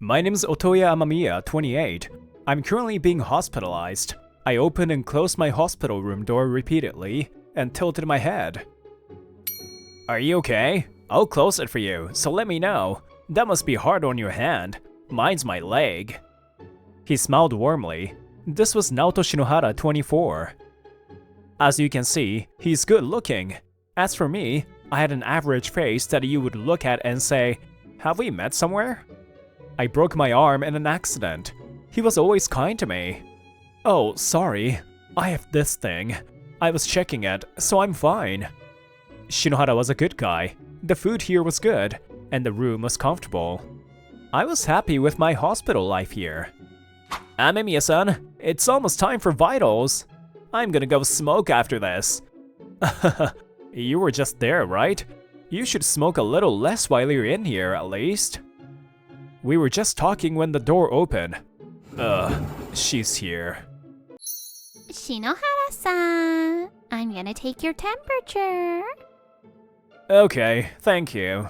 My name's Otoya Amamiya, 28. I'm currently being hospitalized. I opened and closed my hospital room door repeatedly and tilted my head. Are you okay? I'll close it for you, so let me know. That must be hard on your hand. Mine's my leg. He smiled warmly. This was Naoto Shinohara, 24. As you can see, he's good looking. As for me, I had an average face that you would look at and say, "Have we met somewhere?" I broke my arm in an accident. He was always kind to me. "Oh, sorry. I have this thing. I was checking it, so I'm fine." Shinohara was a good guy. The food here was good, and the room was comfortable. I was happy with my hospital life here. Amemiya-san, it's almost time for vitals. I'm gonna go smoke after this. You were just there, right? You should smoke a little less while you're in here, at least. We were just talking when the door opened. She's here. Shinohara-san, I'm gonna take your temperature. Okay, thank you.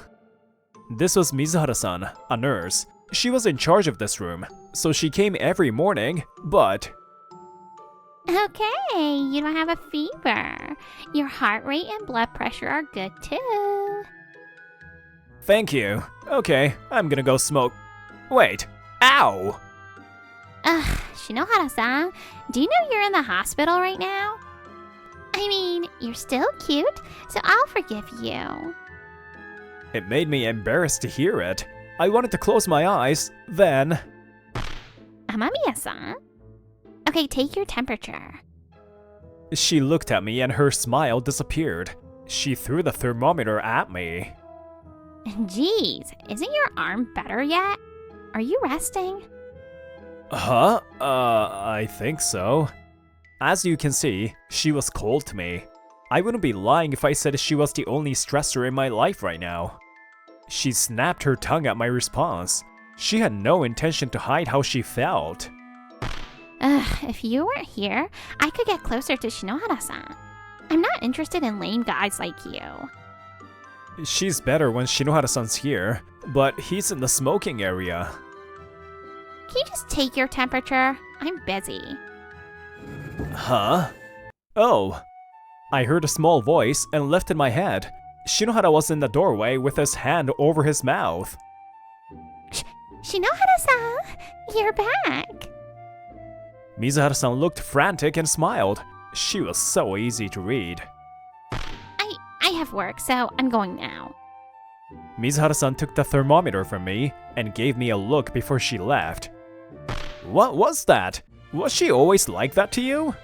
This was Mizuhara-san, a nurse. She was in charge of this room, so she came every morning, but... Okay, you don't have a fever. Your heart rate and blood pressure are good too. Thank you. Okay, I'm gonna go smoke. Wait, ow! Shinohara-san, do you know you're in the hospital right now? I mean, you're still cute, so I'll forgive you. It made me embarrassed to hear it. I wanted to close my eyes, then... Amamiya-san? Okay, take your temperature. She looked at me and her smile disappeared. She threw the thermometer at me. Jeez, isn't your arm better yet? Are you resting? Huh? I think so. As you can see, she was cold to me. I wouldn't be lying if I said she was the only stressor in my life right now. She snapped her tongue at my response. She had no intention to hide how she felt. If you weren't here, I could get closer to Shinohara-san. I'm not interested in lame guys like you. She's better when Shinohara-san's here, but he's in the smoking area. Can you just take your temperature? I'm busy. Huh? Oh. I heard a small voice and lifted my head. Shinohara was in the doorway with his hand over his mouth. Shinohara-san, you're back. Mizuhara-san looked frantic and smiled. She was so easy to read. I have work, so I'm going now. Mizuhara-san took the thermometer from me and gave me a look before she left. What was that? Was she always like that to you?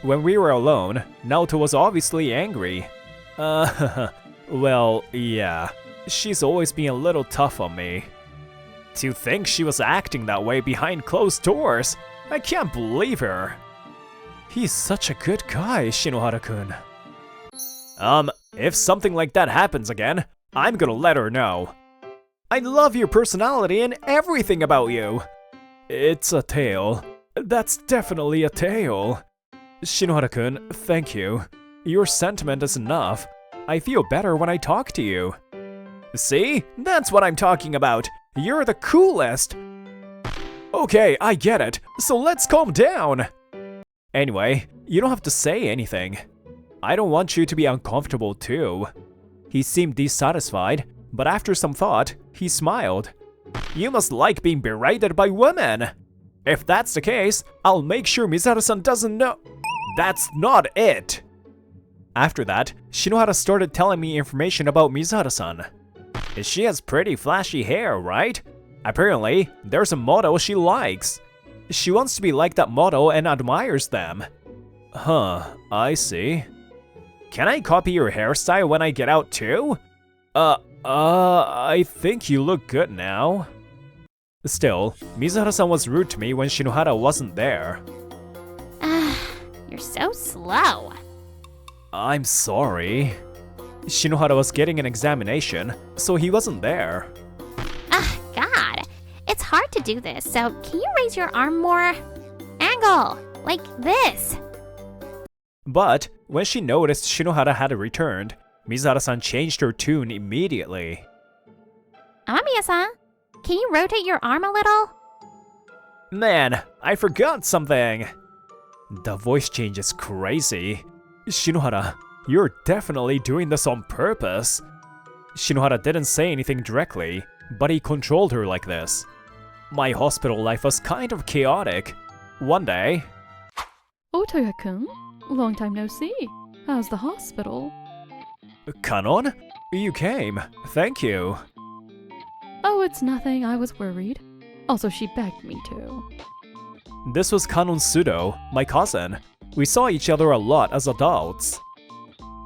When we were alone, Naoto was obviously angry. Well, yeah. She's always been a little tough on me. To think she was acting that way behind closed doors, I can't believe her. He's such a good guy, Shinohara-kun. If something like that happens again, I'm gonna let her know. I love your personality and everything about you. It's a tale. That's definitely a tale. Shinohara-kun, thank you. Your sentiment is enough. I feel better when I talk to you. See? That's what I'm talking about. You're the coolest. Okay, I get it. So let's calm down. Anyway, you don't have to say anything. I don't want you to be uncomfortable too. He seemed dissatisfied, but after some thought, he smiled. You must like being berated by women. If that's the case, I'll make sure Mizuhara-san doesn't know. That's not it. After that, Shinohara started telling me information about Mizuhara-san. She has pretty flashy hair, right? Apparently, there's a model she likes. She wants to be like that model and admires them. Huh, I see. Can I copy your hairstyle when I get out too? I think you look good now. Still, Mizuhara-san was rude to me when Shinohara wasn't there. You're so slow. I'm sorry. Shinohara was getting an examination, so he wasn't there. God. It's hard to do this, so can you raise your arm more? Angle, like this. But when she noticed Shinohara had returned, Mizuhara-san changed her tune immediately. Amamiya-san, can you rotate your arm a little? Man, I forgot something. The voice change is crazy. Shinohara, you're definitely doing this on purpose. Shinohara didn't say anything directly, but he controlled her like this. My hospital life was kind of chaotic. One day... Otoya-kun, long time no see. How's the hospital? Kanon? You came. Thank you. Oh, it's nothing. I was worried. Also, she begged me to. This was Kanon Sudo, my cousin. We saw each other a lot as adults.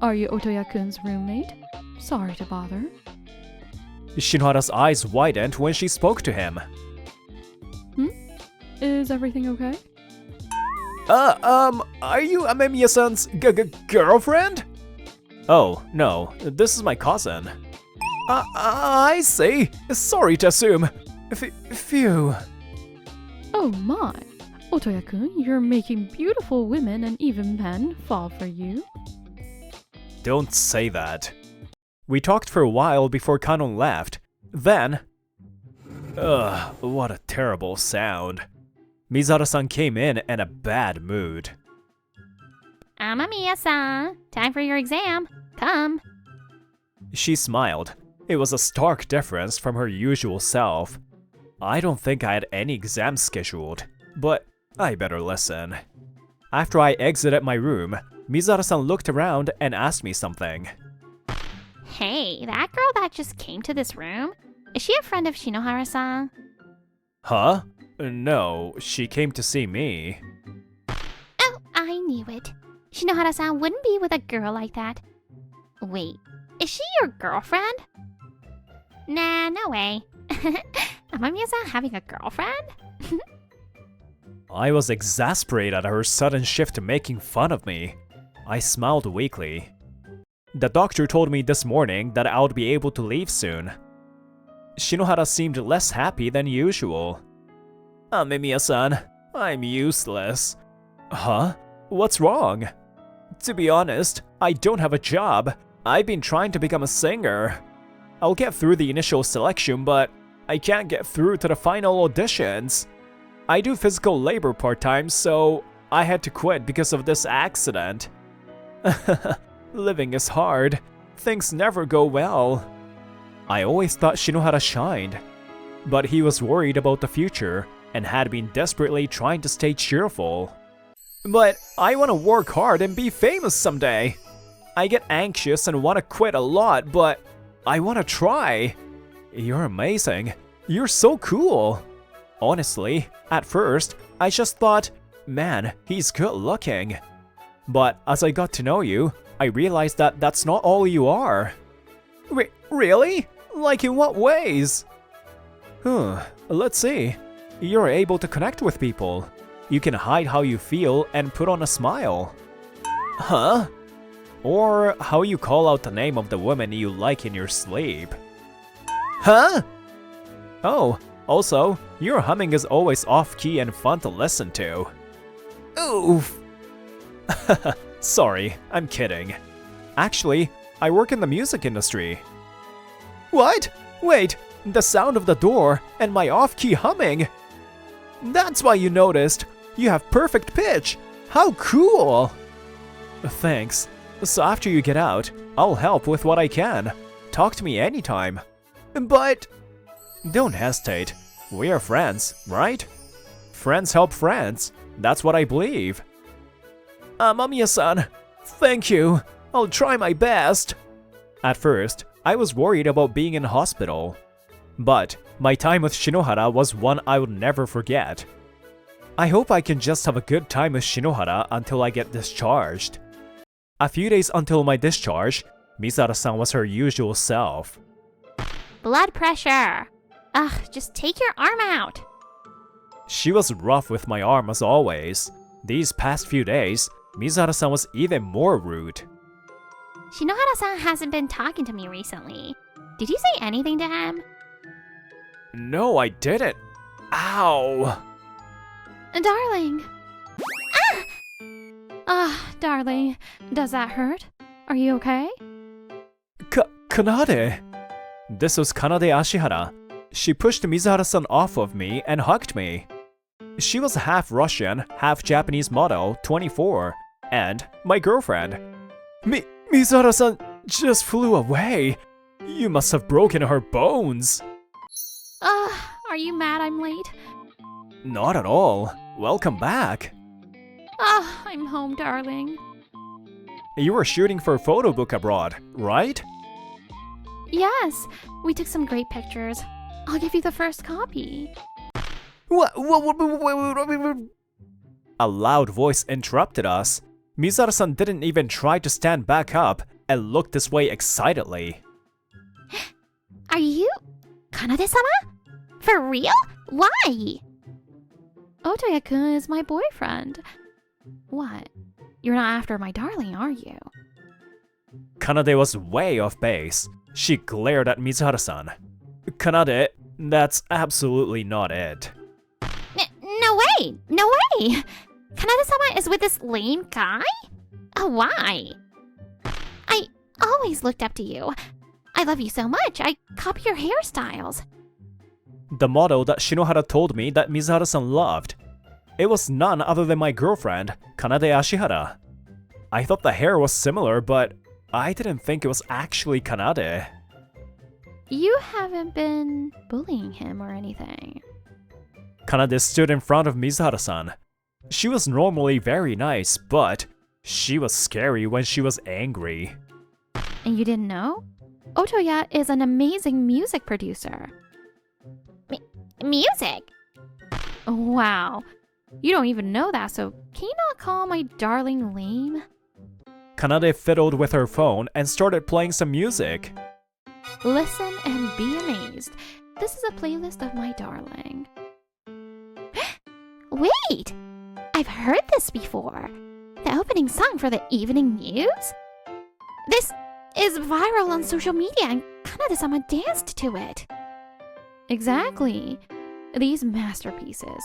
Are you Otoya-kun's roommate? Sorry to bother. Shinohara's eyes widened when she spoke to him. Is everything okay? Are you Amemiya-san's girlfriend? Oh, no, this is my cousin. I see. Sorry to assume. Phew. Oh my. Otoya-kun, you're making beautiful women and even men fall for you. Don't say that. We talked for a while before Kanon left. Then... Ugh, what a terrible sound. Mizaru-san came in a bad mood. Amamiya-san, time for your exam. Come. She smiled. It was a stark difference from her usual self. I don't think I had any exams scheduled, but I better listen. After I exited my room, Mizaru-san looked around and asked me something. Hey, that girl that just came to this room, is she a friend of Shinohara-san? Huh? No, she came to see me. Oh, I knew it. Shinohara-san wouldn't be with a girl like that. Wait, is she your girlfriend? Nah, no way. Amamiya-san having a girlfriend? I was exasperated at her sudden shift to making fun of me. I smiled weakly. The doctor told me this morning that I would be able to leave soon. Shinohara seemed less happy than usual. Amemiya-san, I'm useless. Huh? What's wrong? To be honest, I don't have a job. I've been trying to become a singer. I'll get through the initial selection, but I can't get through to the final auditions. I do physical labor part-time, so I had to quit because of this accident. Living is hard. Things never go well. I always thought Shinohara shined, but he was worried about the future and had been desperately trying to stay cheerful. But I want to work hard and be famous someday. I get anxious and want to quit a lot, but I want to try. You're amazing. You're so cool. Honestly, at first, I just thought, man, he's good looking. But as I got to know you, I realized that that's not all you are. Really? Like in what ways? Let's see. You're able to connect with people. You can hide how you feel and put on a smile. Huh? Or how you call out the name of the woman you like in your sleep. Huh? Oh, also, your humming is always off-key and fun to listen to. Oof. Sorry, I'm kidding. Actually, I work in the music industry. What? Wait, the sound of the door and my off-key humming. That's why you noticed. You have perfect pitch. How cool. Thanks. So after you get out, I'll help with what I can. Talk to me anytime. But... Don't hesitate. We are friends, right? Friends help friends. That's what I believe. Amamiya-san, thank you. I'll try my best. At first, I was worried about being in hospital. But my time with Shinohara was one I would never forget. I hope I can just have a good time with Shinohara until I get discharged. A few days until my discharge, Mizaru-san was her usual self. Blood pressure. Ugh, just take your arm out. She was rough with my arm as always. These past few days, Mizaru-san was even more rude. Shinohara-san hasn't been talking to me recently. Did you say anything to him? No, I didn't. Ow. Darling. Darling, does that hurt? Are you okay? Kanade. This was Kanade Ashihara. She pushed Mizuhara-san off of me and hugged me. She was half Russian, half Japanese model, 24, and my girlfriend. Mizuhara-san just flew away. You must have broken her bones. Are you mad I'm late? Not at all. Welcome back. I'm home, darling. You were shooting for a photo book abroad, right? Yes, we took some great pictures. I'll give you the first copy. What? A loud voice interrupted us. Mizuhara-san didn't even try to stand back up and looked this way excitedly. Are you Kanade-sama? For real? Why? Otoya-kun is my boyfriend. What? You're not after my darling, are you? Kanade was way off base. She glared at Mizuhara-san. Kanade, that's absolutely not it. No way! No way! Kanade-sama is with this lame guy? Why? I always looked up to you. I love you so much, I copy your hairstyles. The model that Shinohara told me that Mizuhara-san loved. It was none other than my girlfriend, Kanade Ashihara. I thought the hair was similar, but I didn't think it was actually Kanade. You haven't been bullying him or anything. Kanade stood in front of Mizuhara-san. She was normally very nice, but she was scary when she was angry. And you didn't know? Otoya is an amazing music producer. Music? Wow. You don't even know that, so can you not call my darling lame? Kanade fiddled with her phone and started playing some music. Listen and be amazed. This is a playlist of my darling. Wait! I've heard this before. The opening song for the evening news? This is viral on social media and Kanade-sama danced to it. Exactly. These masterpieces.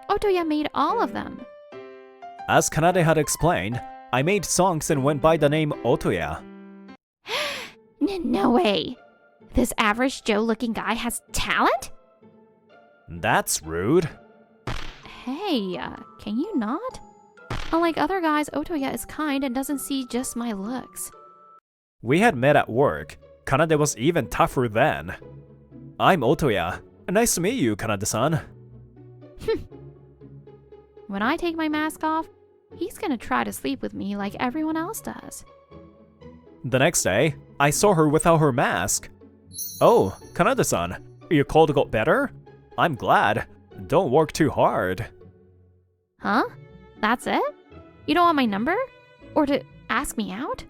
Otoya made all of them. As Kanade had explained, I made songs and went by the name Otoya. No way. This average Joe-looking guy has talent? That's rude. Hey, can you not? Unlike other guys, Otoya is kind and doesn't see just my looks. We had met at work. Kanade was even tougher then. I'm Otoya. Nice to meet you, Kanade-san. When I take my mask off, he's gonna try to sleep with me like everyone else does. The next day, I saw her without her mask. Oh, Kanade-san, your cold got better? I'm glad. Don't work too hard. Huh? That's it? You don't want my number? Or to ask me out?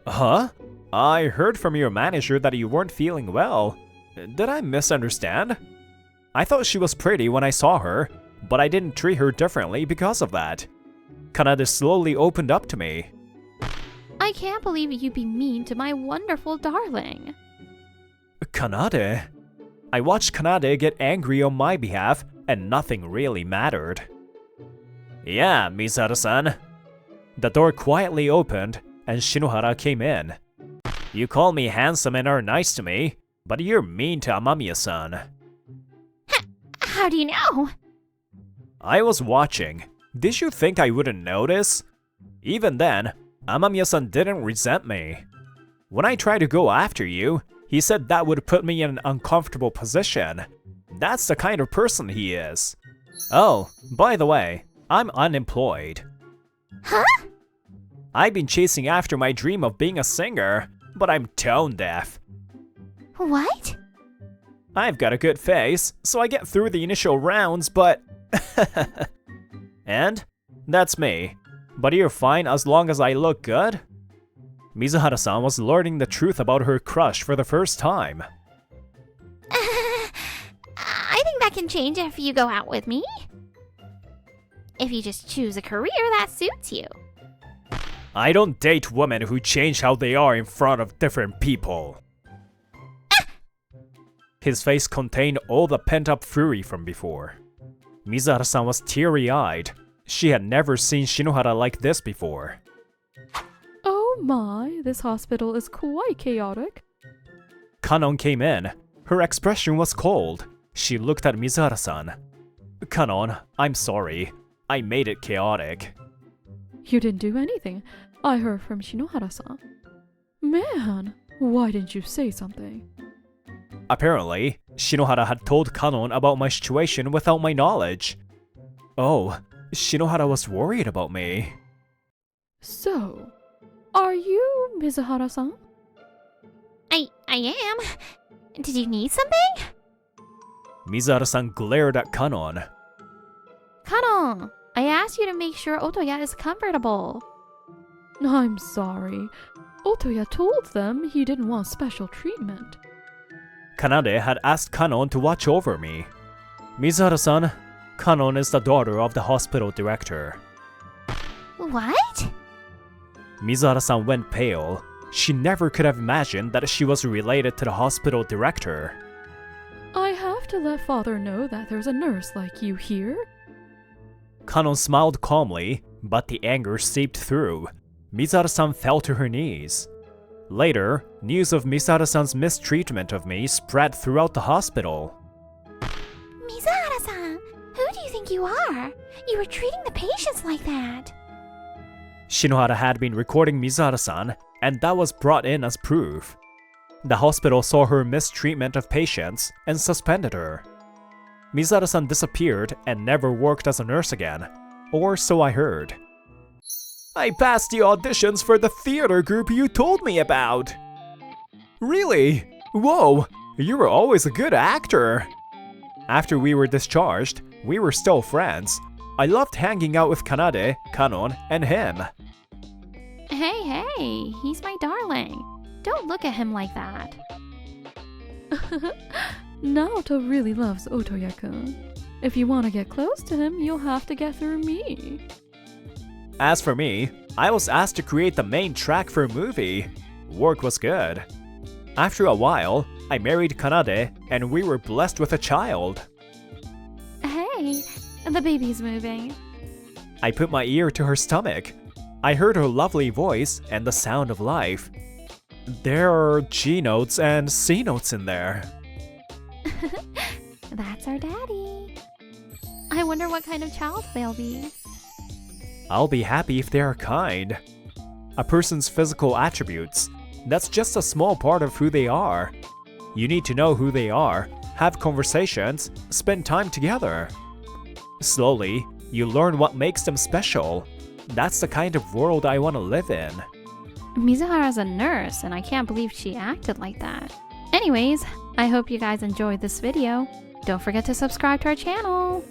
Huh? I heard from your manager that you weren't feeling well. Did I misunderstand? I thought she was pretty when I saw her, but I didn't treat her differently because of that. Kanade slowly opened up to me. I can't believe you'd be mean to my wonderful darling. Kanade? I watched Kanade get angry on my behalf, and nothing really mattered. Yeah, Mizuhara-san. The door quietly opened, and Shinohara came in. You call me handsome and are nice to me, but you're mean to Amamiya-san. How do you know? I was watching. Did you think I wouldn't notice? Even then, Amamiya-san didn't resent me. When I tried to go after you, he said that would put me in an uncomfortable position. That's the kind of person he is. Oh, by the way, I'm unemployed. Huh? I've been chasing after my dream of being a singer, but I'm tone deaf. What? I've got a good face, so I get through the initial rounds, but... And? That's me. But you're fine as long as I look good? Mizuhara-san was learning the truth about her crush for the first time. I think that can change if you go out with me. If you just choose a career that suits you. I don't date women who change how they are in front of different people. His face contained all the pent-up fury from before. Mizuhara-san was teary-eyed. She had never seen Shinohara like this before. Oh my, this hospital is quite chaotic. Kanon came in. Her expression was cold. She looked at Mizuhara-san. Kanon, I'm sorry. I made it chaotic. You didn't do anything. I heard from Shinohara-san. Man, why didn't you say something? Apparently, Shinohara had told Kanon about my situation without my knowledge. Oh, Shinohara was worried about me. So, are you Mizuhara-san? I am. Did you need something? Mizuhara-san glared at Kanon. Kanon, I asked you to make sure Otoya is comfortable. I'm sorry. Otoya told them he didn't want special treatment. Kanade had asked Kanon to watch over me. Mizuhara-san, Kanon is the daughter of the hospital director. What? Mizuhara-san went pale. She never could have imagined that she was related to the hospital director. I have to let father know that there's a nurse like you here. Kanon smiled calmly, but the anger seeped through. Mizuhara-san fell to her knees. Later, news of Mizuhara-san's mistreatment of me spread throughout the hospital. Mizuhara-san, who do you think you are? You were treating the patients like that. Shinohara had been recording Mizuhara-san, and that was brought in as proof. The hospital saw her mistreatment of patients and suspended her. Mizuhara-san disappeared and never worked as a nurse again, or so I heard. I passed the auditions for the theater group you told me about. Really? Whoa, you were always a good actor. After we were discharged, we were still friends. I loved hanging out with Kanade, Kanon, and him. Hey, he's my darling. Don't look at him like that. Naoto really loves Otoya-kun. If you want to get close to him, you'll have to get through me. As for me, I was asked to create the main track for a movie. Work was good. After a while, I married Kanade and we were blessed with a child. Hey, the baby's moving. I put my ear to her stomach. I heard her lovely voice and the sound of life. There are G notes and C notes in there. That's our daddy. I wonder what kind of child they'll be. I'll be happy if they are kind. A person's physical attributes, that's just a small part of who they are. You need to know who they are, have conversations, spend time together. Slowly, you learn what makes them special. That's the kind of world I want to live in. Mizuhara's a nurse, and I can't believe she acted like that. Anyways, I hope you guys enjoyed this video. Don't forget to subscribe to our channel.